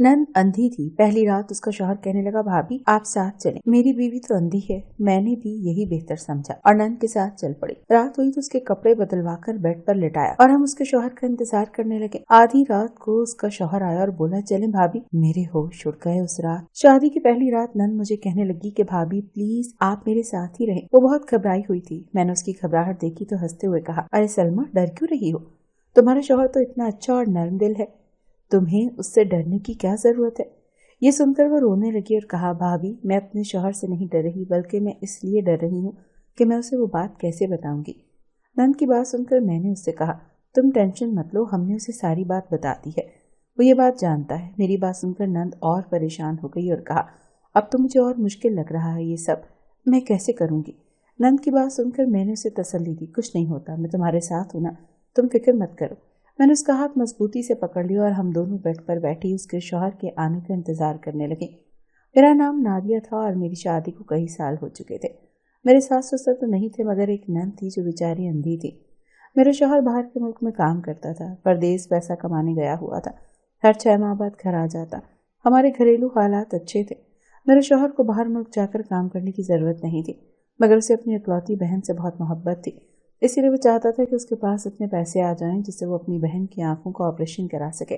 नंद अंधी थी। पहली रात उसका शौहर कहने लगा, भाभी आप साथ चलें। मेरी बीवी तो अंधी है। मैंने भी यही बेहतर समझा और नंद के साथ चल पड़ी। रात हुई तो उसके कपड़े बदलवा कर बेड पर लिटाया और हम उसके शौहर का इंतजार करने लगे। आधी रात को उसका शौहर आया और बोला, चलें भाभी। मेरे होश उड़ गए उस रात। शादी की पहली रात नंद मुझे कहने लगी कि भाभी प्लीज आप मेरे साथ ही रहें। वो बहुत घबराई हुई थी। मैंने उसकी घबराहट देखी तो हंसते हुए कहा, अरे सलमा डर क्यों रही हो? तुम्हारा शौहर तो इतना अच्छा और नर्म दिल है, तुम्हें उससे डरने की क्या जरूरत है? ये सुनकर वो रोने लगी और कहा, भाभी मैं अपने शौहर से नहीं डर रही, बल्कि मैं इसलिए डर रही हूँ कि मैं उसे वो बात कैसे बताऊंगी। नंद की बात सुनकर मैंने उससे कहा, तुम टेंशन मत लो, हमने उसे सारी बात बता दी है, वो ये बात जानता है। मेरी बात सुनकर नंद और परेशान हो गई और कहा, अब तो मुझे और मुश्किल लग रहा है, ये सब मैं कैसे करूंगी? नंद की बात सुनकर मैंने उसे तसल्ली दी, कुछ नहीं होता, मैं तुम्हारे साथ हूं ना, तुम फिक्र मत करो। मैंने उसका हाथ मजबूती से पकड़ लिया और हम दोनों बेड पर बैठी उसके शौहर के आने का इंतजार करने लगे। मेरा नाम नादिया था और मेरी शादी को कई साल हो चुके थे। मेरे सास ससुर तो नहीं थे, मगर एक नंद थी जो बेचारी अंधी थी। मेरा शौहर बाहर के मुल्क में काम करता था, परदेश पैसा कमाने गया हुआ था। हर 6 माह बाद घर आ जाता। हमारे घरेलू हालात अच्छे थे। मेरे शौहर को बाहर मुल्क जाकर काम करने की जरूरत नहीं थी, मगर उसे अपनी इकलौती बहन से बहुत मोहब्बत थी। इसीलिए वो चाहता था कि उसके पास इतने पैसे आ जाएं जिससे वो अपनी बहन की आंखों का ऑपरेशन करा सके।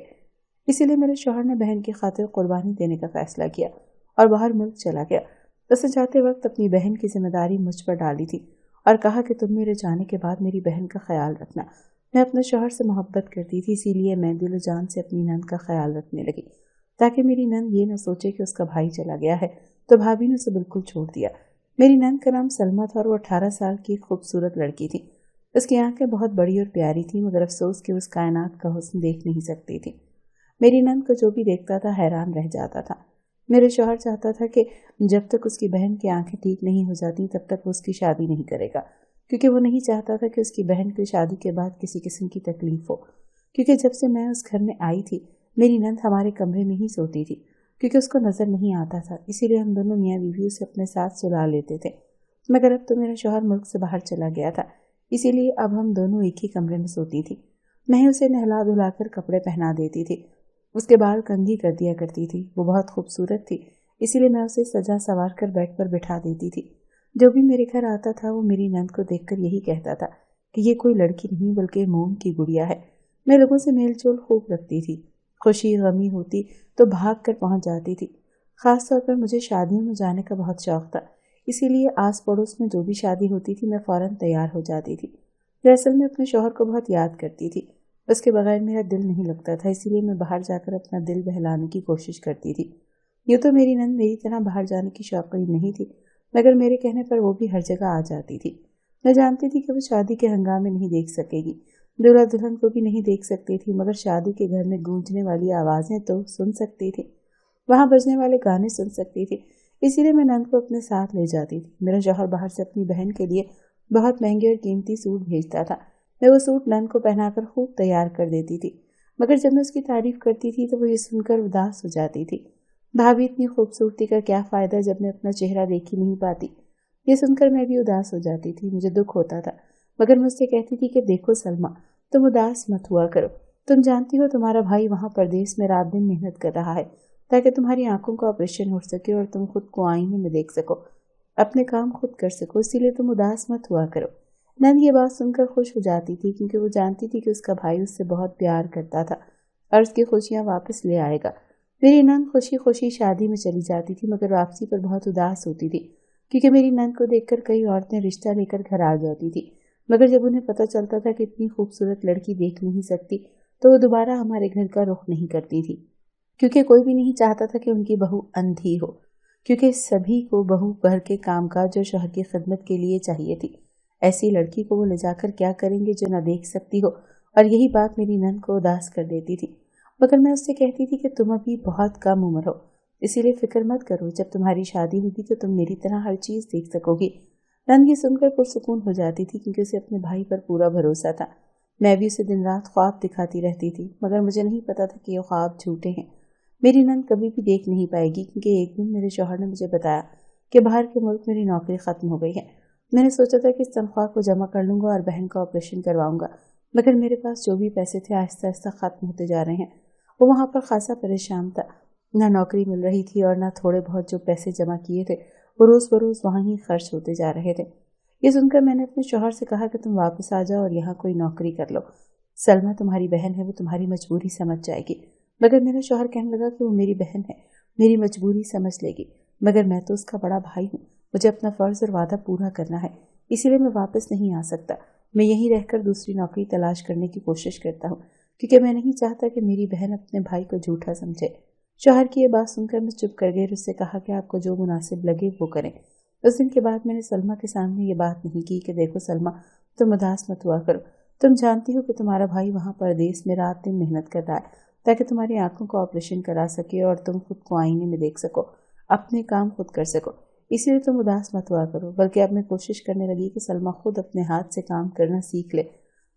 इसीलिए मेरे शौहर ने बहन की खातिर कुर्बानी देने का फैसला किया और बाहर मुल्क चला गया। उसे जाते वक्त अपनी बहन की जिम्मेदारी मुझ पर डाली थी और कहा कि तुम मेरे जाने के बाद मेरी बहन का ख्याल रखना। मैं अपने शौहर से मोहब्बत करती थी, इसीलिए मैं दिलो जान से अपनी नंद का ख्याल रखने लगी, ताकि मेरी नंद ये न सोचे कि उसका भाई चला गया है तो भाभी ने उसे बिल्कुल छोड़ दिया। मेरी नंद का नाम सलमा था और वो 18 साल की खूबसूरत लड़की थी। उसकी आंखें बहुत बड़ी और प्यारी थी, मगर अफसोस कि उस कायनात का हुस्न देख नहीं सकती थी। मेरी नंद को जो भी देखता था हैरान रह जाता था। मेरे शौहर चाहता था कि जब तक उसकी बहन की आंखें ठीक नहीं हो जाती तब तक वो उसकी शादी नहीं करेगा, क्योंकि वो नहीं चाहता था कि उसकी बहन की शादी के बाद किसी किस्म की तकलीफ हो। क्योंकि जब से मैं उस घर में आई थी मेरी नंद हमारे कमरे में ही सोती थी, क्योंकि उसको नजर नहीं आता था। इसीलिए हम दोनों मियाँ बीवी उसे अपने साथ सुला लेते थे। मगर अब तो मेरा शौहर मुल्क से बाहर चला गया था, इसीलिए अब हम दोनों एक ही कमरे में सोती थी। मैं उसे नहला धुलाकर कपड़े पहना देती थी, उसके बाल कंघी कर दिया करती थी। वो बहुत खूबसूरत थी, इसीलिए मैं उसे सजा सवार कर बेड पर बिठा देती थी। जो भी मेरे घर आता था वो मेरी नंद को देखकर यही कहता था कि ये कोई लड़की नहीं बल्कि मोम की गुड़िया है। मैं लोगों से मेल जोल खूब रखती थी, खुशी गमी होती तो भाग कर पहुंच जाती थी। खास तौर पर मुझे शादियों में जाने का बहुत शौक था, इसीलिए आस पड़ोस में जो भी शादी होती थी मैं फौरन तैयार हो जाती थी। दरअसल मैं अपने शौहर को बहुत याद करती थी, उसके बगैर मेरा दिल नहीं लगता था, इसीलिए मैं बाहर जाकर अपना दिल बहलाने की कोशिश करती थी। यूँ तो मेरी नंद मेरी तरह बाहर जाने की शौकीन नहीं थी, मगर मेरे कहने पर वो भी हर जगह आ जाती थी। मैं जानती थी कि वो शादी के हंगामे नहीं देख सकेगी, दूल्हा दुल्हन को भी नहीं देख सकती थी, मगर शादी के घर में गूंजने वाली आवाज़ें तो सुन सकती थी, वहाँ बजने वाले गाने सुन सकती थी। इसीलिए मैं नंद को अपने साथ ले जाती थी। मेरा शौहर बाहर से अपनी बहन के लिए बहुत महंगे और कीमती सूट भेजता था। मैं वो सूट नंद को पहनाकर खूब तैयार कर देती थी, मगर जब मैं उसकी तारीफ करती थी तो वो ये सुनकर उदास हो जाती थी। भाभी इतनी खूबसूरती का क्या फ़ायदा जब मैं अपना चेहरा देख ही नहीं पाती। ये सुनकर मैं भी उदास हो जाती थी, मुझे दुख होता था, मगर मुझसे कहती थी कि देखो सलमा, तुम उदास मत हुआ करो, तुम जानती हो तुम्हारा भाई वहाँ परदेश में रात दिन मेहनत कर रहा है ताकि तुम्हारी आंखों का ऑपरेशन हो सके और तुम खुद को आईने में देख सको, अपने काम खुद कर सको, इसीलिए तुम उदास मत हुआ करो। नंद ये बात सुनकर खुश हो जाती थी, क्योंकि वो जानती थी कि उसका भाई उससे बहुत प्यार करता था और उसकी खुशियाँ वापस ले आएगा। मेरी नंद खुशी खुशी शादी में चली जाती थी, मगर वापसी पर बहुत उदास होती थी, क्योंकि मेरी नंद को देखकर कई औरतें रिश्ता लेकर घर आ जाती थी, मगर जब उन्हें पता चलता था कि इतनी खूबसूरत लड़की देख नहीं सकती तो वो दोबारा हमारे घर का रुख नहीं करती थी, क्योंकि कोई भी नहीं चाहता था कि उनकी बहू अंधी हो, क्योंकि सभी को बहू घर के कामकाज और शौहर की खिदमत के लिए चाहिए थी। ऐसी लड़की को वो ले जाकर क्या करेंगे जो न देख सकती हो, और यही बात मेरी नंद को उदास कर देती थी। मगर मैं उससे कहती थी कि तुम अभी बहुत कम उम्र हो, इसीलिए फिक्र मत करो, जब तुम्हारी शादी होगी तो तुम मेरी तरह हर चीज़ देख सकोगी। नंद ये सुनकर पुरसुकून हो जाती थी, क्योंकि उसे अपने भाई पर पूरा भरोसा था। मैं भी उसे दिन रात ख्वाब दिखाती रहती थी, मगर मुझे नहीं पता था कि ये ख्वाब झूठे हैं। मेरी नंद कभी भी देख नहीं पाएगी, क्योंकि एक दिन मेरे शौहर ने मुझे बताया कि बाहर के मुल्क मेरी नौकरी ख़त्म हो गई है। मैंने सोचा था कि इस तनख्वाह को जमा कर लूँगा और बहन का ऑपरेशन करवाऊँगा, मगर मेरे पास जो भी पैसे थे आहिस्ता आहिस्ता ख़त्म होते जा रहे हैं। वो वहाँ पर खासा परेशान था। नہ नौकरी मिल रही थी और न थोड़े बहुत जो पैसे जमा किए थे वो रोज बरोज वहाँ ही खर्च होते जा रहे थे। ये सुनकर मैंने अपने शौहर से कहा कि तुम वापस आ जाओ और यहाँ कोई नौकरी कर लो। सलमा तुम्हारी बहन है, वो तुम्हारी मजबूरी समझ जाएगी। मगर मेरा शौहर कहने लगा कि वो मेरी बहन है, मेरी मजबूरी समझ लेगी, मगर मैं तो उसका बड़ा भाई हूँ, मुझे अपना फर्ज और वादा पूरा करना है, इसीलिए मैं वापस नहीं आ सकता। मैं यहीं रहकर दूसरी नौकरी तलाश करने की कोशिश करता हूँ, क्योंकि मैं नहीं चाहता कि मेरी बहन अपने भाई को झूठा समझे। शौहर की ये बात सुनकर मैं चुप कर गई और उससे कहा कि आपको जो मुनासिब लगे वो करें। उस दिन के बाद मैंने सलमा के सामने ये बात नहीं की कि देखो सलमा, तुम उदास मत हुआ करो, तुम जानती हो कि तुम्हारा भाई वहाँ परदेश में रात दिन मेहनत कर रहा है ताकि तुम्हारी आंखों का ऑपरेशन करा सके और तुम खुद को आईने में देख सको, अपने काम खुद कर सको, इसीलिए तुम उदास मत हुआ करो। बल्कि अब मैं कोशिश करने लगी कि सलमा खुद अपने हाथ से काम करना सीख ले।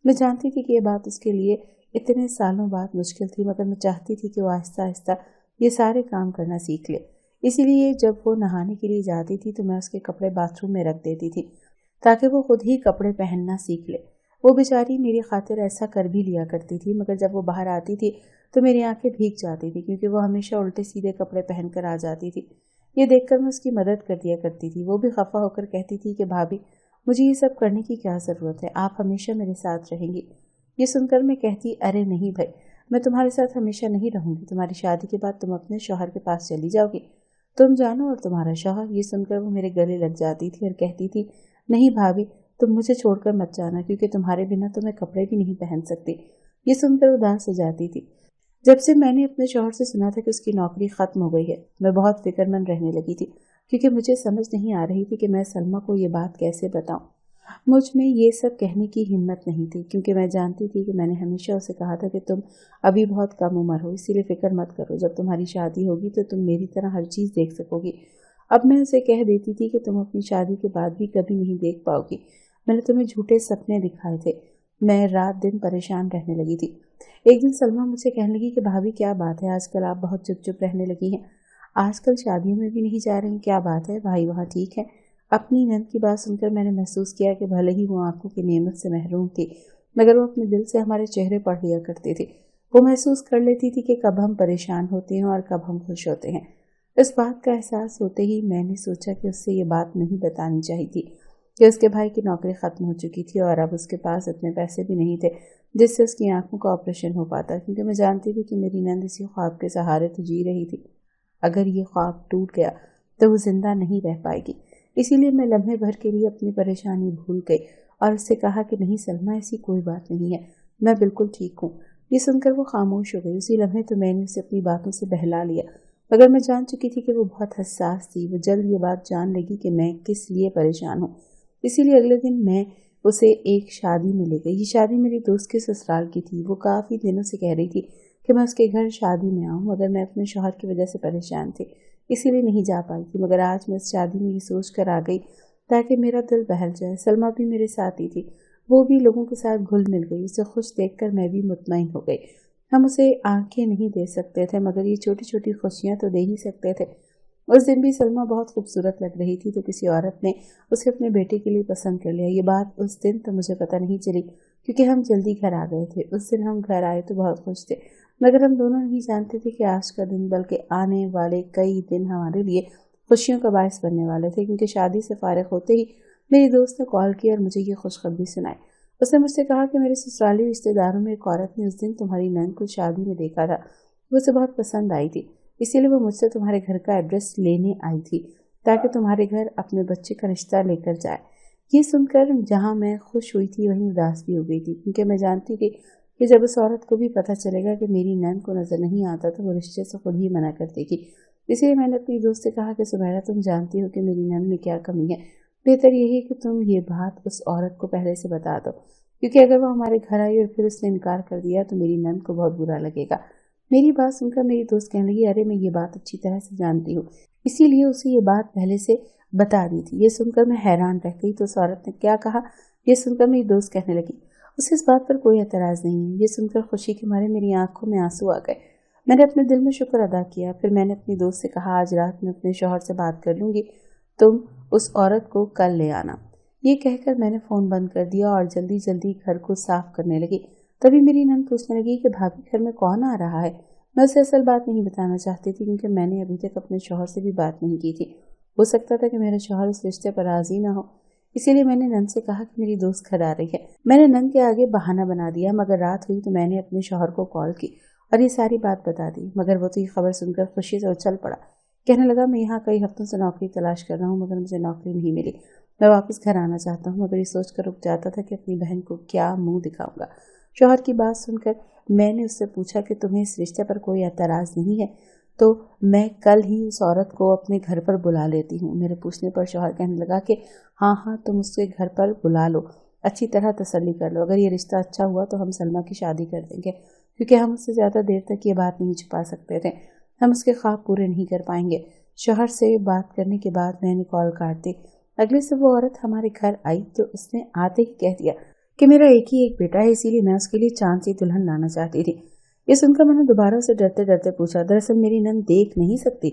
मैं जानती थी कि ये बात उसके लिए इतने सालों बाद मुश्किल थी, मगर मैं चाहती थी कि वो आहिस्ता आहिस्ता ये सारे काम करना सीख ले। इसीलिए जब वो नहाने के लिए जाती थी तो मैं उसके कपड़े बाथरूम में रख देती थी ताकि वो खुद ही कपड़े पहनना सीख ले। वो बेचारी मेरी खातिर ऐसा कर भी लिया करती थी, मगर जब वो बाहर आती थी तो मेरी आंखें भीग जाती थी क्योंकि वो हमेशा उल्टे सीधे कपड़े पहनकर आ जाती थी। ये देखकर मैं उसकी मदद कर दिया करती थी। वो भी खफा होकर कहती थी कि भाभी, मुझे ये सब करने की क्या ज़रूरत है, आप हमेशा मेरे साथ रहेंगी। ये सुनकर मैं कहती, अरे नहीं भाई, मैं तुम्हारे साथ हमेशा नहीं रहूंगी, तुम्हारी शादी के बाद तुम अपने शौहर के पास चली जाओगी, तुम जानो और तुम्हारा शौहर। ये सुनकर वो मेरे गले लग जाती थी और कहती थी, नहीं भाभी, तुम मुझे छोड़कर मत जाना, क्योंकि तुम्हारे बिना तो मैं कपड़े भी नहीं पहन सकती। ये सुनकर उदास हो जाती थी। जब से मैंने अपने शौहर से सुना था कि उसकी नौकरी खत्म हो गई है, मैं बहुत फिक्रमंद रहने लगी थी, क्योंकि मुझे समझ नहीं आ रही थी कि मैं सलमा को ये बात कैसे बताऊं। मुझ में ये सब कहने की हिम्मत नहीं थी, क्योंकि मैं जानती थी कि मैंने हमेशा उसे कहा था कि तुम अभी बहुत कम उम्र हो, इसीलिए फिक्र मत करो, जब तुम्हारी शादी होगी तो तुम मेरी तरह हर चीज़ देख सकोगी। अब मैं उसे कह देती थी कि तुम अपनी शादी के बाद भी कभी नहीं देख पाओगी, मैंने तुम्हें झूठे सपने दिखाए थे। मैं रात दिन परेशान रहने लगी थी। एक दिन सलमा मुझसे कहने लगी कि भाभी क्या बात है, आजकल आप बहुत चुप चुप रहने लगी हैं, आजकल शादियों में भी नहीं जा रही, क्या बात है, भाई वहाँ ठीक है? अपनी नंद की बात सुनकर मैंने महसूस किया कि भले ही वो आंखों की नेमत से महरूम थी, मगर वो अपने दिल से हमारे चेहरे पढ़ लिया करती थी। वो महसूस कर लेती थी कि कब हम परेशान होते हैं और कब हम खुश होते हैं। इस बात का एहसास होते ही मैंने सोचा कि उससे ये बात नहीं बतानी चाहिए थी कि उसके भाई की नौकरी खत्म हो चुकी थी और अब उसके पास इतने पैसे भी नहीं थे जिससे उसकी आंखों का ऑपरेशन हो पाता, क्योंकि मैं जानती थी कि मेरी नंद इसी ख्वाब के सहारे तो जी रही थी। अगर ये ख्वाब टूट गया तो वो जिंदा नहीं रह पाएगी। इसीलिए मैं लम्हे भर के लिए अपनी परेशानी भूल गई और उससे कहा कि नहीं सलमा, ऐसी कोई बात नहीं है, मैं बिल्कुल ठीक हूँ। ये सुनकर वो खामोश हो गई। उसी लम्हे तो मैंने उसे अपनी बातों से बहला लिया, मगर मैं जान चुकी थी कि वो बहुत हसास थी, वो जल्द ये बात जान लेगी कि मैं किस लिए परेशान हूँ। इसीलिए अगले दिन मैं उसे एक शादी में ले गई। ये शादी मेरी दोस्त के ससुराल की थी। वो काफ़ी दिनों से कह रही थी कि मैं उसके घर शादी में आऊँ, मगर मैं अपने शौहर की वजह से परेशान थी, इसीलिए नहीं जा पाई थी। मगर आज मैं इस शादी में ये सोच कर आ गई ताकि मेरा दिल बहल जाए। सलमा भी मेरे साथ ही थी, वो भी लोगों के साथ घुल मिल गई। उसे खुश देखकर मैं भी मुतमईन हो गई। हम उसे आंखें नहीं दे सकते थे, मगर ये छोटी छोटी खुशियाँ तो दे ही सकते थे। उस दिन भी सलमा बहुत खूबसूरत लग रही थी, तो किसी औरत ने उसे अपने बेटे के लिए पसंद कर लिया। ये बात उस दिन तो मुझे पता नहीं चली, क्योंकि हम जल्दी घर आ गए थे। उस दिन हम घर आए तो बहुत खुश थे, मगर हम दोनों नहीं जानते थे कि आज का दिन बल्कि आने वाले कई दिन हमारे लिए खुशियों का बायस बनने वाले थे। क्योंकि शादी से फारिग होते ही मेरी दोस्त ने कॉल की और मुझे ये खुशखबरी सुनाई। उसने मुझसे कहा कि मेरे ससुराली रिश्तेदारों में एक औरत ने उस दिन तुम्हारी नंद को शादी में देखा था, वो उसे बहुत पसंद आई थी, इसीलिए वो मुझसे तुम्हारे घर का एड्रेस लेने आई थी ताकि तुम्हारे घर अपने बच्चे का रिश्ता लेकर जाए। ये सुनकर जहाँ मैं खुश हुई थी वहीं उदास भी हो गई थी, क्योंकि मैं जानती थी कि जब उस औरत को भी पता चलेगा कि मेरी नंद को नज़र नहीं आता तो वो रिश्ते से खुद ही मना कर देगी। इसलिए मैंने अपनी दोस्त से कहा कि सुमेरा, तुम जानती हो कि मेरी नंद में क्या कमी है, बेहतर यही है कि तुम ये बात उस औरत को पहले से बता दो, क्योंकि अगर वो हमारे घर आई और फिर उसने इनकार कर दिया तो मेरी नंद को बहुत बुरा लगेगा। मेरी बात सुनकर मेरी दोस्त कहने लगी, अरे मैं ये बात अच्छी तरह से जानती हूँ, इसीलिए उसे ये बात पहले से बता दी थी। ये सुनकर मैं हैरान रह गई। तो उस औरत ने क्या कहा, ये सुनकर मेरी दोस्त कहने लगी, उसे इस बात पर कोई एतराज़ नहीं है। ये सुनकर खुशी के मारे मेरी आंखों में आंसू आ गए। मैंने अपने दिल में शुक्र अदा किया। फिर मैंने अपनी दोस्त से कहा, आज रात में अपने शौहर से बात कर लूँगी, तुम उस औरत को कल ले आना। ये कहकर मैंने फ़ोन बंद कर दिया और जल्दी जल्दी घर को साफ करने लगी। तभी मेरी नंद पूछने लगी कि भाभी, घर में कौन आ रहा है? मैं उसे असल बात नहीं बताना चाहती थी क्योंकि मैंने अभी तक अपने शौहर से भी बात नहीं की थी। हो सकता था कि मेरा शौहर इस रिश्ते पर राजी ना हो, इसीलिए मैंने नंद से कहा कि मेरी दोस्त घर आ रही है। मैंने नंद के आगे बहाना बना दिया, मगर रात हुई तो मैंने अपने शौहर को कॉल की और ये सारी बात बता दी। मगर वो तो ये खबर सुनकर खुशी से उछल पड़ा। कहने लगा, मैं यहाँ कई हफ्तों से नौकरी तलाश कर रहा हूँ मगर मुझे नौकरी नहीं मिली। मैं वापस घर आना चाहता हूँ, मगर ये सोच कर रुक जाता था कि अपनी बहन को क्या मुंह दिखाऊंगा। शौहर की बात सुनकर मैंने उससे पूछा कि तुम्हें इस रिश्ते पर कोई एतराज़ नहीं है तो मैं कल ही उस औरत को अपने घर पर बुला लेती हूँ। मेरे पूछने पर शौहर कहने लगा कि हाँ तुम उसके घर पर बुला लो, अच्छी तरह तसल्ली कर लो। अगर ये रिश्ता अच्छा हुआ तो हम सलमा की शादी कर देंगे, क्योंकि हम उससे ज़्यादा देर तक ये बात नहीं छुपा सकते थे। हम उसके ख्वाब पूरे नहीं कर पाएंगे। शौहर से बात करने के बाद मैंने कॉल काट दी। अगले से वो औरत हमारे घर आई तो उसने आते ही कह दिया कि मेरा एक ही एक बेटा है, इसीलिए मैं उसके लिए चांद सी दुल्हन लाना चाहती थी। ये सुनकर मैंने दोबारा उसे डरते डरते पूछा, दरअसल मेरी नंद देख नहीं सकती।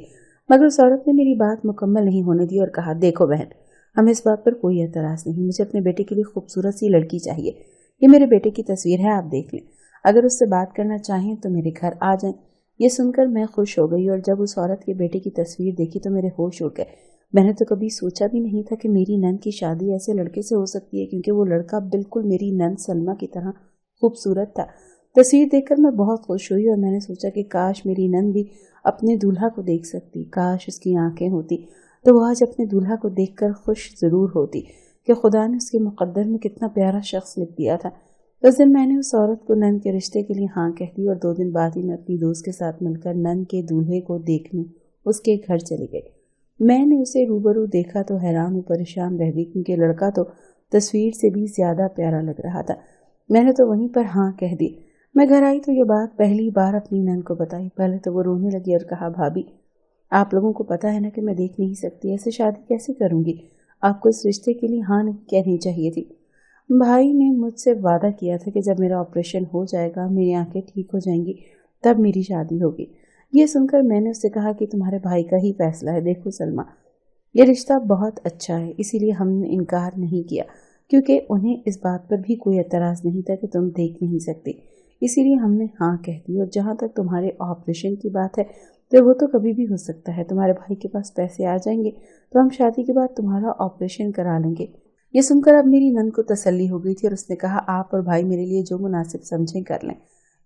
मगर उस औरत ने मेरी बात मुकम्मल नहीं होने दी और कहा, देखो बहन, हमें इस बात पर कोई एतराज़ नहीं। मुझे अपने बेटे के लिए खूबसूरत सी लड़की चाहिए। ये मेरे बेटे की तस्वीर है, आप देख लें। अगर उससे बात करना चाहें तो मेरे घर आ जाएं। ये सुनकर मैं खुश हो गई और जब उस औरत के बेटे की तस्वीर देखी तो मेरे होश उड़ गए। मैंने तो कभी सोचा भी नहीं था कि मेरी नंद की शादी ऐसे लड़के से हो सकती है, क्योंकि वो लड़का बिल्कुल मेरी नंद सलमा की तरह खूबसूरत था। तस्वीर देखकर मैं बहुत खुश हुई और मैंने सोचा कि काश मेरी नंद भी अपने दूल्हा को देख सकती, काश उसकी आंखें होती तो वो आज अपने दूल्हा को देखकर खुश जरूर होती कि खुदा ने उसके मुकद्दर में कितना प्यारा शख्स लिख दिया था। उस दिन मैंने उस औरत को नंद के रिश्ते के लिए हाँ कह दी और 2 दिन बाद ही मैं अपनी दोस्त के साथ मिलकर नंद के दूल्हे को देखने उसके घर चली गई। मैंने उसे रूबरू देखा तो हैरान और परेशान रह गई, क्योंकि लड़का तो तस्वीर से भी ज्यादा प्यारा लग रहा था। मैंने तो वहीं पर हाँ कह दी। मैं घर आई तो ये बात पहली बार अपनी नंद को बताई। पहले तो वो रोने लगी और कहा, भाभी आप लोगों को पता है ना कि मैं देख नहीं सकती, ऐसे शादी कैसे करूंगी। आपको इस रिश्ते के लिए हाँ नहीं कहनी चाहिए थी। भाई ने मुझसे वादा किया था कि जब मेरा ऑपरेशन हो जाएगा, मेरी आंखें ठीक हो जाएंगी, तब मेरी शादी होगी। ये सुनकर मैंने उससे कहा कि तुम्हारे भाई का ही फैसला है। देखो सलमा, ये रिश्ता बहुत अच्छा है, इसीलिए हमने इनकार नहीं किया, क्योंकि उन्हें इस बात पर भी कोई एतराज़ नहीं था कि तुम देख नहीं सकती, इसीलिए हमने हाँ कह दी। और जहाँ तक तुम्हारे ऑपरेशन की बात है तो वो तो कभी भी हो सकता है। तुम्हारे भाई के पास पैसे आ जाएंगे तो हम शादी के बाद तुम्हारा ऑपरेशन करा लेंगे। ये सुनकर अब मेरी नंद को तसल्ली हो गई थी और उसने कहा, आप और भाई मेरे लिए जो मुनासिब समझें कर लें।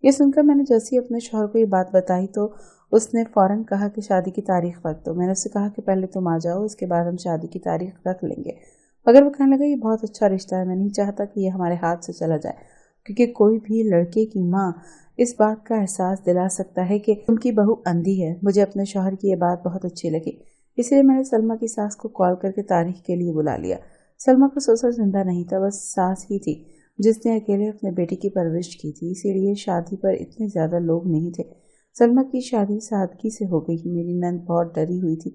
ये सुनकर मैंने जैसे ही अपने शौहर को ये बात बताई तो उसने फौरन कहा कि शादी की तारीख रख दो। मैंने उससे कहा कि पहले तुम आ जाओ, उसके बाद हम शादी की तारीख रख लेंगे। मगर वो कहने लगा, ये बहुत अच्छा रिश्ता है, मैं नहीं चाहता कि ये हमारे हाथ से चला जाए, क्योंकि कोई भी लड़के की माँ इस बात का एहसास दिला सकता है कि उनकी बहू अंधी है। मुझे अपने शौहर की ये बात बहुत अच्छी लगी, इसलिए मैंने सलमा की सास को कॉल करके तारीख के लिए बुला लिया। सलमा का ससुर जिंदा नहीं था, बस सास ही थी जिसने अकेले अपने बेटे की परवरिश की थी, इसीलिए शादी पर इतने ज़्यादा लोग नहीं थे। सलमा की शादी सादगी से हो गई। मेरी नंद बहुत डरी हुई थी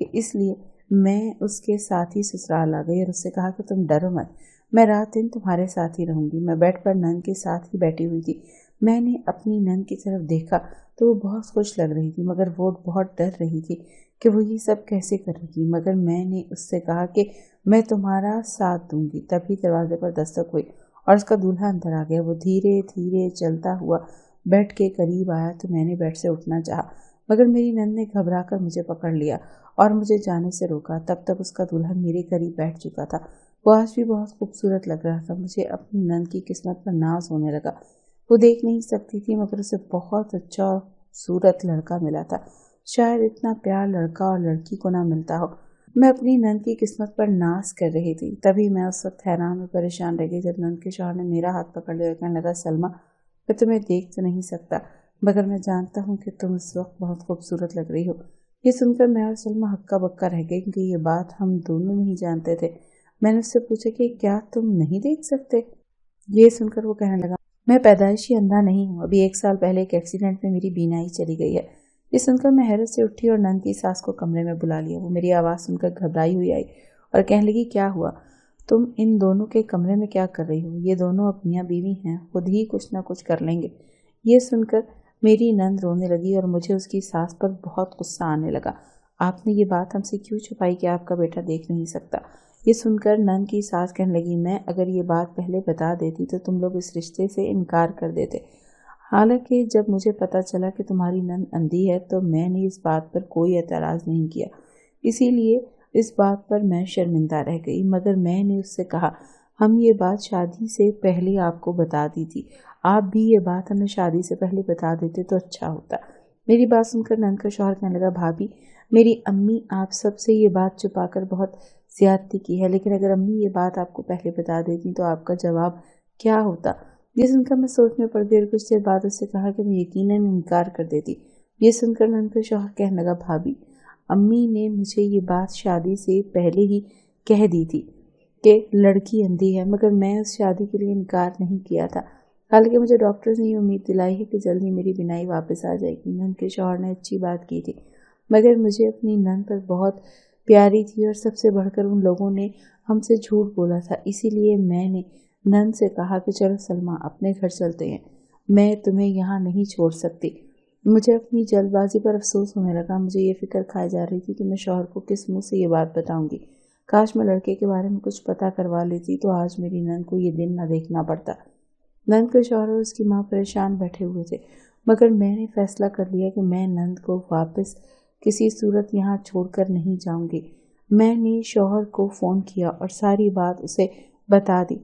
कि इसलिए मैं उसके साथ ही ससुराल आ गई और उससे कहा कि तुम डरो मत, मैं रात दिन तुम्हारे साथ ही रहूंगी। मैं बेड पर नंद के साथ ही बैठी हुई थी। मैंने अपनी नंद की तरफ देखा तो वो बहुत खुश लग रही थी, मगर वो बहुत डर रही थी कि वो ये सब कैसे करेगी। मगर मैंने उससे कहा कि मैं तुम्हारा साथ दूंगी। तभी दरवाजे पर दस्तक हुई और उसका दूल्हा अंदर आ गया। वो धीरे धीरे चलता हुआ बेड के करीब आया तो मैंने बेड से उठना चाहा, मगर मेरी नंद ने घबरा कर मुझे पकड़ लिया और मुझे जाने से रोका। तब तक उसका दूल्हा मेरे करीब बैठ चुका था। वो आज भी बहुत खूबसूरत लग रहा था। मुझे अपनी नंद की किस्मत पर नाज होने लगा। वो देख नहीं सकती थी, मगर उसे बहुत अच्छा और खूबसूरत लड़का मिला था। शायद इतना प्यार लड़का और लड़की को ना मिलता हो। मैं अपनी नंद की किस्मत पर नाज कर रही थी। तभी मैं उस वक्त हैरान और परेशान रह गई जब नंद के शौहर ने मेरा हाथ पकड़ लिया और कहने लगा, सलमा, मैं तुम्हें देख तो नहीं सकता, मगर मैं जानता हूँ कि तुम इस वक्त बहुत खूबसूरत लग रही हो। ये सुनकर मैं और सलमा हक्का बक्का रह गई, क्योंकि ये बात हम दोनों नहीं जानते थे। मैंने उससे पूछा कि क्या तुम नहीं देख सकते? ये सुनकर वो कहने लगा, मैं पैदाइशी अंधा नहीं हूँ, अभी 1 साल पहले एक एक्सीडेंट में मेरी बीनाई चली गई है। ये सुनकर मैं हैरत से उठी और नंद की सास को कमरे में बुला लिया। वो मेरी आवाज़ सुनकर घबराई हुई आई और कहने लगी, क्या हुआ? तुम इन दोनों के कमरे में क्या कर रही हो? ये दोनों अब मियाँ बीवी हैं, खुद ही कुछ ना कुछ कर लेंगे। ये सुनकर मेरी नंद रोने लगी और मुझे उसकी सास पर बहुत गुस्सा आने लगा। आपने ये बात हमसे क्यों छुपाई कि आपका बेटा देख नहीं सकता? ये सुनकर नंद की सास कहने लगी, मैं अगर ये बात पहले बता देती तो तुम लोग इस रिश्ते से इनकार कर देते। حالانکہ جب مجھے پتا چلا کہ تمہاری نند اندھی ہے تو میں نے اس بات پر کوئی اعتراض نہیں کیا، اسی لیے اس بات پر میں شرمندہ رہ گئی، مگر میں نے اس سے کہا ہم یہ بات شادی سے پہلے آپ کو بتا دی تھی، آپ بھی یہ بات ہمیں شادی سے پہلے بتا دیتے تو اچھا ہوتا۔ میری بات سن کر نند کا شوہر کہنے لگا بھابھی میری امی آپ سب سے یہ بات چھپا کر بہت زیادتی کی ہے، لیکن اگر امی یہ بات آپ کو پہلے بتا دیتی تو آپ کا جواب کیا ہوتا؟ یہ سن کر میں سوچ میں پڑ گئی اور کچھ دیر بعد اس سے کہا کہ میں یقیناً انکار کر دیتی۔ یہ سن کر نند کا شوہر کہنے لگا بھابھی امی نے مجھے یہ بات شادی سے پہلے ہی کہہ دی تھی کہ لڑکی اندھی ہے، مگر میں اس شادی کے لیے انکار نہیں کیا تھا، حالانکہ مجھے ڈاکٹرز نے یہ امید دلائی ہے کہ جلدی میری بینائی واپس آ جائے گی۔ نند کے شوہر نے اچھی بات کی تھی، مگر مجھے اپنی نند پر بہت پیاری تھی اور سب سے بڑھ کر ان لوگوں نے ہم سے جھوٹ بولا تھا، اسی لیے میں نے نند سے کہا کہ چلو سلمہ اپنے گھر چلتے ہیں، میں تمہیں یہاں نہیں چھوڑ سکتی۔ مجھے اپنی جلد بازی پر افسوس ہونے لگا، مجھے یہ فکر کھائی جا رہی تھی کہ میں شوہر کو کس منہ سے یہ بات بتاؤں گی، کاش میں لڑکے کے بارے میں کچھ پتہ کروا لیتی تو آج میری نند کو یہ دن نہ دیکھنا پڑتا۔ نند کے شوہر اور اس کی ماں پریشان بیٹھے ہوئے تھے، مگر میں نے فیصلہ کر لیا کہ میں نند کو واپس کسی صورت یہاں چھوڑ کر نہیں جاؤں گی۔ میں نے شوہر کو فون کیا اور ساری بات اسے بتا دی،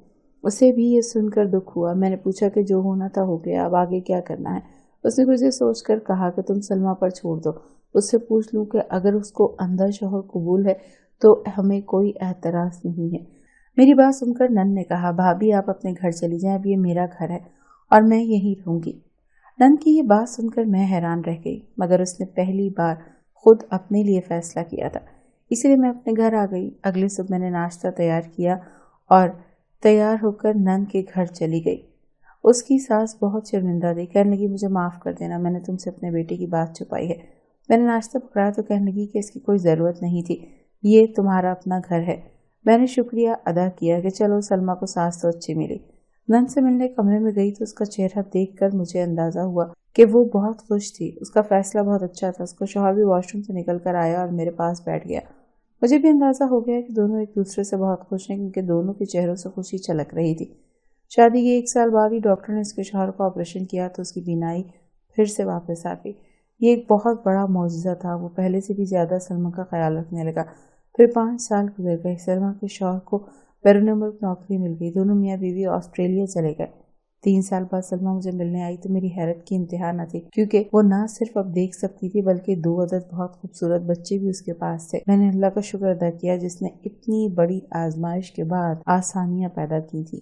اسے بھی یہ سن کر دکھ ہوا۔ میں نے پوچھا کہ جو ہونا تھا ہو گیا، اب آگے کیا کرنا ہے؟ اس نے کچھ سوچ کر کہا کہ تم سلمہ پر چھوڑ دو، اس سے پوچھ لوں کہ اگر اس کو اندھا شوہر قبول ہے تو ہمیں کوئی اعتراض نہیں ہے۔ میری بات سن کر نند نے کہا بھابھی آپ اپنے گھر چلی جائیں، اب یہ میرا گھر ہے اور میں یہیں رہوں گی۔ نند کی یہ بات سن کر میں حیران رہ گئی، مگر اس نے پہلی بار خود اپنے لیے فیصلہ کیا تھا، اس لیے میں اپنے گھر آ گئی۔ اگلے صبح میں نے ناشتہ تیار کیا اور تیار ہو کر نند کے گھر چلی گئی۔ اس کی ساس بہت شرمندہ تھی، کہنے لگی مجھے معاف کر دینا، میں نے تم سے اپنے بیٹے کی بات چھپائی ہے۔ میں نے ناشتہ پکڑایا تو کہنے لگی کہ اس کی کوئی ضرورت نہیں تھی، یہ تمہارا اپنا گھر ہے۔ میں نے شکریہ ادا کیا کہ چلو سلمہ کو ساس تو اچھی ملی۔ نند سے ملنے کمرے میں گئی تو اس کا چہرہ دیکھ کر مجھے اندازہ ہوا کہ وہ بہت خوش تھی، اس کا فیصلہ بہت اچھا تھا۔ اس کا شوہر بھی واش روم سے نکل کر آیا اور میرے پاس بیٹھ گیا۔ مجھے بھی اندازہ ہو گیا کہ دونوں ایک دوسرے سے بہت خوش ہیں، کیونکہ دونوں کے چہروں سے خوشی چھلک رہی تھی۔ شادی کے 1 سال بعد ہی ڈاکٹر نے اس کے شوہر کو آپریشن کیا تو اس کی بینائی پھر سے واپس آ گئی۔ یہ ایک بہت بڑا معجزہ تھا، وہ پہلے سے بھی زیادہ سلمہ کا خیال رکھنے لگا۔ پھر 5 سال گزر گئے، سلمہ کے شوہر کو بیرون ملک نوکری مل گئی، دونوں میاں بیوی آسٹریلیا چلے گئے۔ 3 سال بعد سلمہ مجھے ملنے آئی تو میری حیرت کی انتہا نہ تھی، کیونکہ وہ نہ صرف اب دیکھ سکتی تھی بلکہ 2 عدد بہت خوبصورت بچے بھی اس کے پاس تھے۔ میں نے اللہ کا شکر ادا کیا جس نے اتنی بڑی آزمائش کے بعد آسانیاں پیدا کی تھی۔